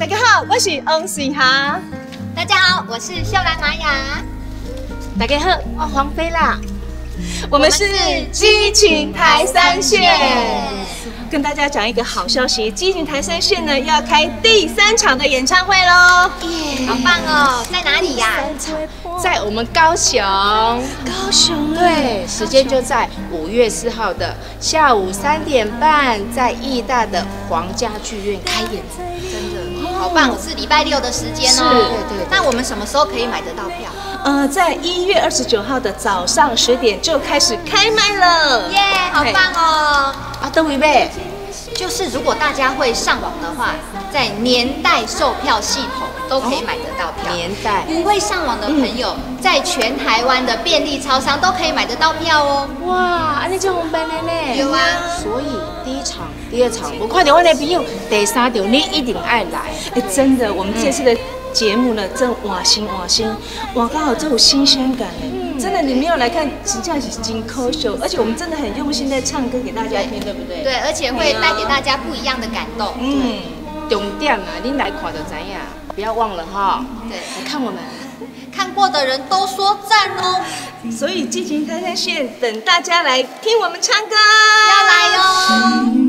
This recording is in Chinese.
大家好，我是翁水霞。大家好，我是秀兰玛雅。大家好，我黄飞啦。我们是激情台三线。跟大家讲一个好消息，激情台三线呢要开第3场的演唱会喽！耶，好棒哦！在哪里呀？在我们高雄。高雄对，时间就在5月4号的下午3点半，在义大的皇家剧院开演。真的好棒！是礼拜6的时间哦。对。那我们什么时候可以买得到票？在1月29号的早上10点就开始开卖了。耶，好棒哦！啊，都位买？就是如果大家会上网的话，在年代售票系统都可以买得到票。年代不会上网的朋友，在全台湾的便利超商都可以买得到票哦。哇，安尼就方便的呢。有啊，所以第1场、第2场，我看到我的朋友，第3场你一定爱来。真的，我们这次的节目呢，真换新，哇，刚好这有新鲜感哎。真的，你没有来看，实际上是真可惜。而且我们真的很用心在唱歌给大家听，对不对？对，而且会带给大家不一样的感动。重点啊，您来看就知影，不要忘了哈。对，来看我们，看过的人都说赞哦。所以激情台三线等大家来听我们唱歌，要来哟。